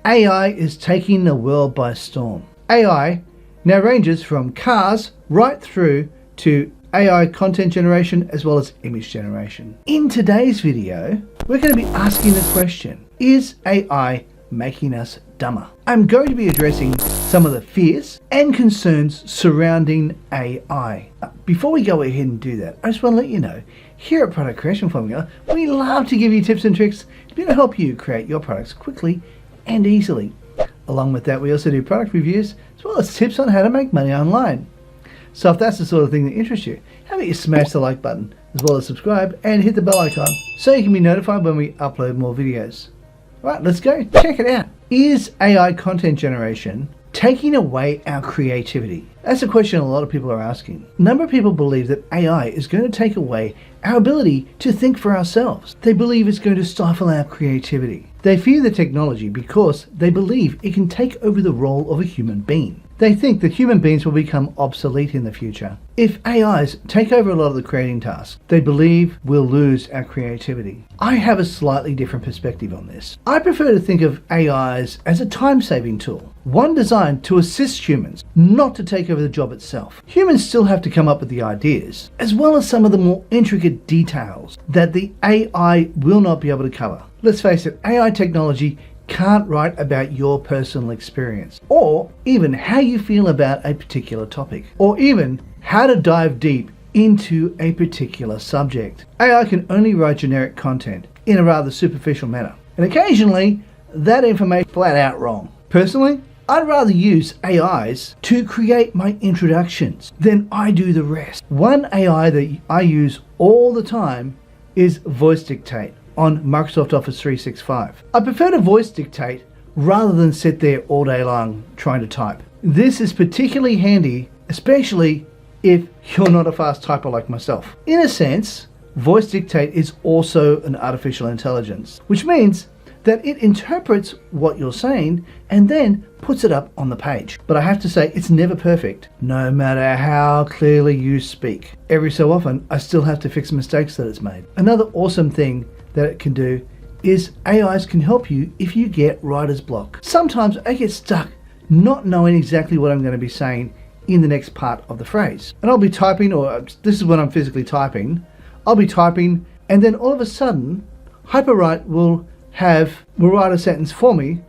AI is taking the world by storm. AI now ranges from cars right through to AI content generation as well as image generation. In today's video, we're going to be asking the question, is AI making us dumber? I'm going to be addressing some of the fears and concerns surrounding AI. Before we go ahead and do that, I just want to let you know, here at Product Creation Formula, we love to give you tips and tricks to be able to help you create your products quickly and easily. Along with that, we also do product reviews as well as tips on how to make money online. So if that's the sort of thing that interests you, how about you smash the like button as well as subscribe and hit the bell icon so you can be notified when we upload more videos. Right, let's go check it out. Is AI content generation taking away our creativity? That's a question a lot of people are asking. A number of people believe that AI is going to take away our ability to think for ourselves. They believe it's going to stifle our creativity. They fear the technology because they believe it can take over the role of a human being. They think that human beings will become obsolete in the future. If AIs take over a lot of the creating tasks, they believe we'll lose our creativity. I have a slightly different perspective on this. I prefer to think of AIs as a time-saving tool, one designed to assist humans, not to take over the job itself. Humans still have to come up with the ideas, as well as some of the more intricate details that the AI will not be able to cover. Let's face it, AI technology can't write about your personal experience, or even how you feel about a particular topic, or even how to dive deep into a particular subject. AI can only write generic content in a rather superficial manner, and occasionally that information is flat out wrong. Personally, I'd rather use AIs to create my introductions than I do the rest. One AI that I use all the time is Voice Dictate on Microsoft Office 365. I prefer to voice dictate rather than sit there all day long trying to type. This is particularly handy, especially if you're not a fast typer like myself. In a sense, Voice Dictate is also an artificial intelligence, which means that it interprets what you're saying and then puts it up on the page. But I have to say, it's never perfect, no matter how clearly you speak. Every so often, I still have to fix mistakes that it's made. Another awesome thing that it can do is AIs can help you if you get writer's block. Sometimes I get stuck not knowing exactly what I'm going to be saying in the next part of the phrase. And I'll be typing, or this is when I'm physically typing, I'll be typing and then all of a sudden Hyperwrite will write a sentence for me,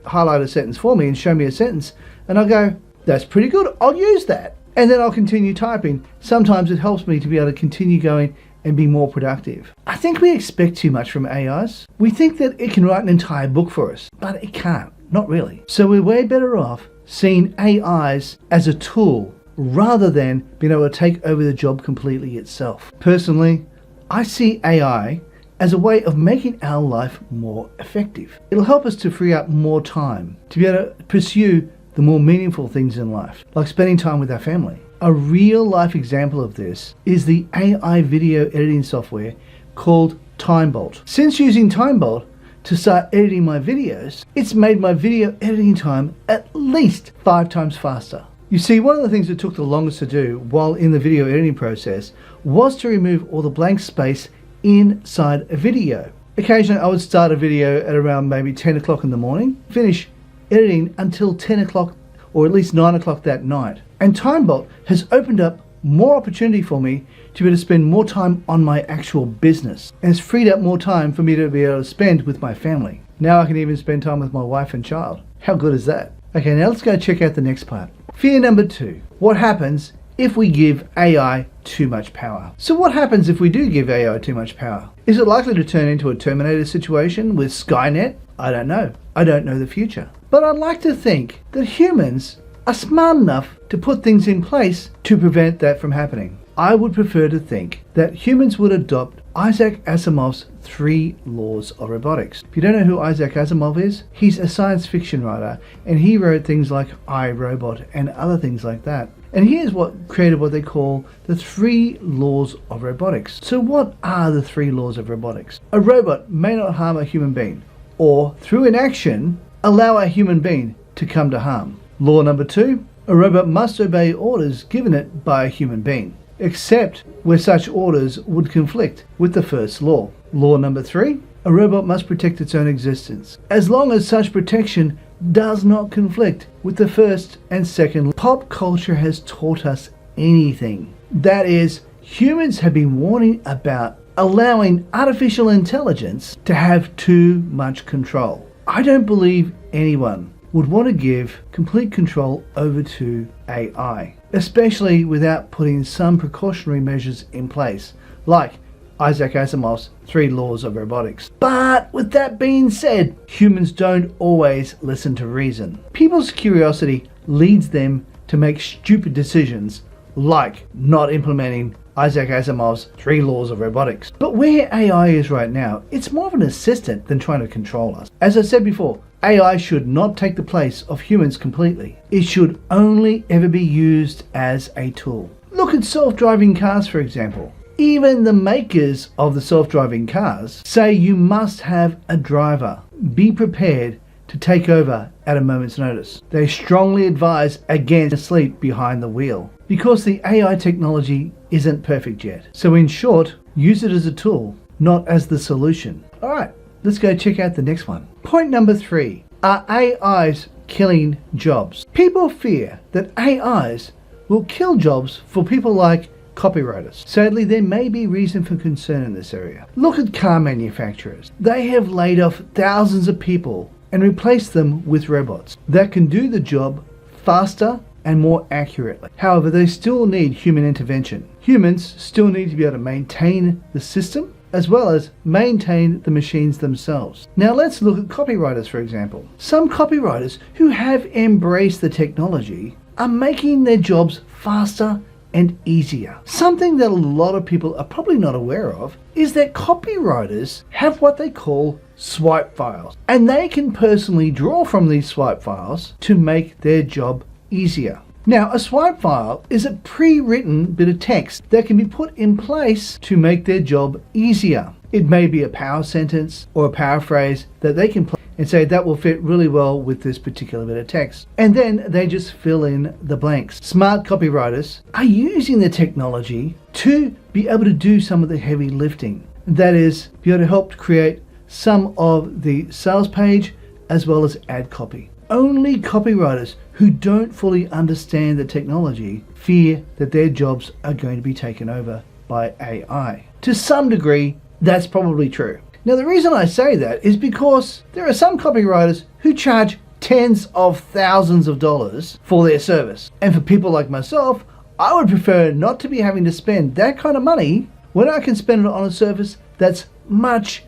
highlight a sentence for me and show me a sentence, and I'll go, that's pretty good, I'll use that. And then I'll continue typing. Sometimes it helps me to be able to continue going and be more productive. I think we expect too much from AIs. We think that it can write an entire book for us, but it can't, not really. So we're way better off seeing AIs as a tool rather than being able to take over the job completely itself. Personally, I see AI as a way of making our life more effective. It'll help us to free up more time to be able to pursue the more meaningful things in life, like spending time with our family. A real life example of this is the AI video editing software called 𝗕𝗏𝗏. Since using 𝗕𝗏𝗏 to start editing my videos, it's made my video editing time at least 5 times faster. You see, one of the things that took the longest to do while in the video editing process was to remove all the blank space inside a video. Occasionally I would start a video at around maybe 10 o'clock in the morning, finish editing until 10 o'clock or at least 9 o'clock that night. And 𝗕𝗏𝗏 has opened up more opportunity for me to be able to spend more time on my actual business. And it's freed up more time for me to be able to spend with my family. Now I can even spend time with my wife and child. How good is that? Okay, now let's go check out the next part. Fear number 2. What happens if we give AI too much power? So what happens if we do give AI too much power? Is it likely to turn into a Terminator situation with Skynet? I don't know. I don't know the future. But I'd like to think that humans are smart enough to put things in place to prevent that from happening. I would prefer to think that humans would adopt Isaac Asimov's 3 laws of robotics. If you don't know who Isaac Asimov is, he's a science fiction writer, and he wrote things like I, Robot and other things like that. And he is what created what they call the 3 laws of robotics. So what are the 3 laws of robotics? A robot may not harm a human being, or through inaction, allow a human being to come to harm. Law number 2, a robot must obey orders given it by a human being, except where such orders would conflict with the first law. Law number 3, A robot must protect its own existence, as long as such protection does not conflict with the first and second. Pop culture has taught us anything. That is, humans have been warning about allowing artificial intelligence to have too much control. I don't believe anyone would want to give complete control over to AI, especially without putting some precautionary measures in place, like Isaac Asimov's 3 laws of robotics. But with that being said, humans don't always listen to reason. People's curiosity leads them to make stupid decisions, like not implementing Isaac Asimov's 3 laws of robotics. But where AI is right now, it's more of an assistant than trying to control us. As I said before, AI should not take the place of humans completely. It should only ever be used as a tool. Look at self-driving cars, for example. Even the makers of the self-driving cars say you must have a driver. Be prepared to take over at a moment's notice. They strongly advise against sleep behind the wheel because the AI technology isn't perfect yet. So in short, use it as a tool, not as the solution. Alright, let's go check out the next one. Point number 3. Are AIs killing jobs? People fear that AIs will kill jobs for people like copywriters. Sadly, there may be reason for concern in this area. Look at car manufacturers. They have laid off thousands of people and replaced them with robots that can do the job faster and more accurately. However, they still need human intervention. Humans still need to be able to maintain the system as well as maintain the machines themselves. Now let's look at copywriters, for example. Some copywriters who have embraced the technology are making their jobs faster and easier. Something that a lot of people are probably not aware of is that copywriters have what they call swipe files, and they can personally draw from these swipe files to make their job easier. Now, a swipe file is a pre-written bit of text that can be put in place to make their job easier. It may be a power sentence or a paraphrase that they can play and say that will fit really well with this particular bit of text. And then they just fill in the blanks. Smart copywriters are using the technology to be able to do some of the heavy lifting. That is, be able to help create some of the sales page as well as ad copy. Only copywriters who don't fully understand the technology fear that their jobs are going to be taken over by AI. To some degree, that's probably true. Now, the reason I say that is because there are some copywriters who charge tens of thousands of dollars for their service. And for people like myself, I would prefer not to be having to spend that kind of money when I can spend it on a service that's much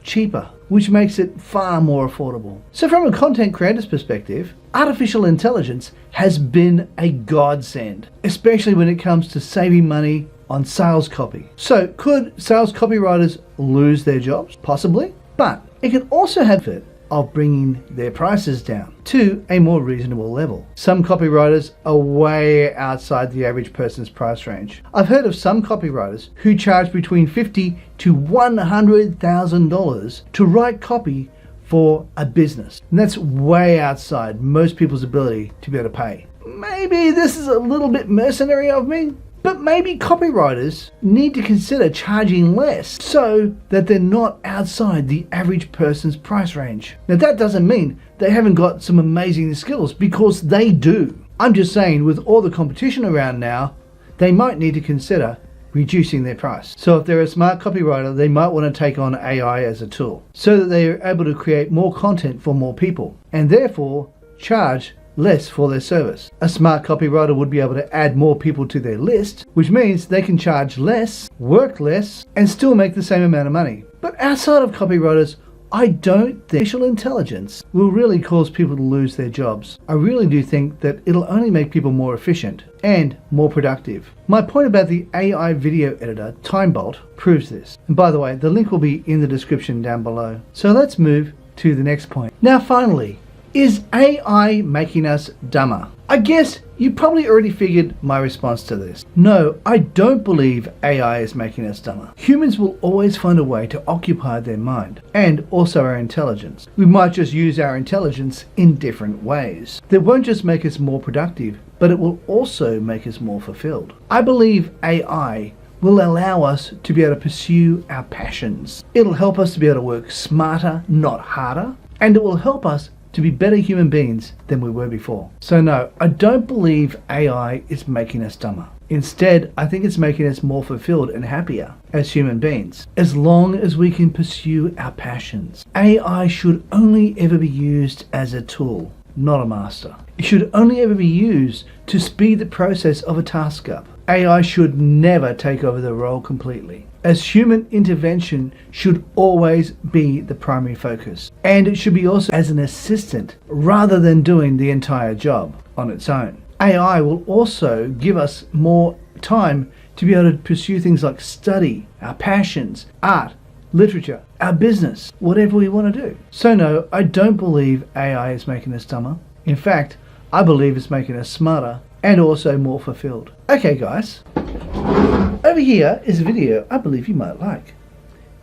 cheaper, which makes it far more affordable. So from a content creator's perspective, artificial intelligence has been a godsend, especially when it comes to saving money on sales copy. So could sales copywriters lose their jobs? Possibly, but it can also have the benefit of bringing their prices down to a more reasonable level. Some copywriters are way outside the average person's price range. I've heard of some copywriters who charge between $50,000 to $100,000 to write copy for a business. And that's way outside most people's ability to be able to pay. Maybe this is a little bit mercenary of me, but maybe copywriters need to consider charging less so that they're not outside the average person's price range. Now, that doesn't mean they haven't got some amazing skills, because they do. I'm just saying, with all the competition around now, they might need to consider reducing their price. So if they're a smart copywriter, they might want to take on AI as a tool so that they are able to create more content for more people and therefore charge less for their service. A smart copywriter would be able to add more people to their list, which means they can charge less, work less, and still make the same amount of money. But outside of copywriters, I don't think artificial intelligence will really cause people to lose their jobs. I really do think that it'll only make people more efficient and more productive. My point about the AI video editor, 𝗕𝗏, proves this. And by the way, the link will be in the description down below. So let's move to the next point. Now finally, is AI making us dumber? I guess you probably already figured my response to this. No, I don't believe AI is making us dumber. Humans will always find a way to occupy their mind and also our intelligence. We might just use our intelligence in different ways. That won't just make us more productive, but it will also make us more fulfilled. I believe AI will allow us to be able to pursue our passions. It'll help us to be able to work smarter, not harder, and it will help us to be better human beings than we were before. So no, I don't believe AI is making us dumber. Instead, I think it's making us more fulfilled and happier as human beings, as long as we can pursue our passions. AI should only ever be used as a tool, not a master. It should only ever be used to speed the process of a task up. AI should never take over the role completely, as human intervention should always be the primary focus. And it should be also as an assistant rather than doing the entire job on its own. AI will also give us more time to be able to pursue things like study, our passions, art, literature, our business, whatever we want to do. So no, I don't believe AI is making us dumber. In fact, I believe it's making us smarter and also more fulfilled. Okay guys, over here is a video I believe you might like.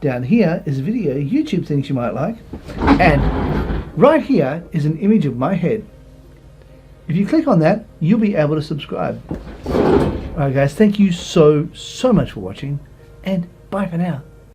Down here is a video YouTube thinks you might like. And right here is an image of my head. If you click on that, you'll be able to subscribe. Alright guys, thank you so much for watching, and bye for now.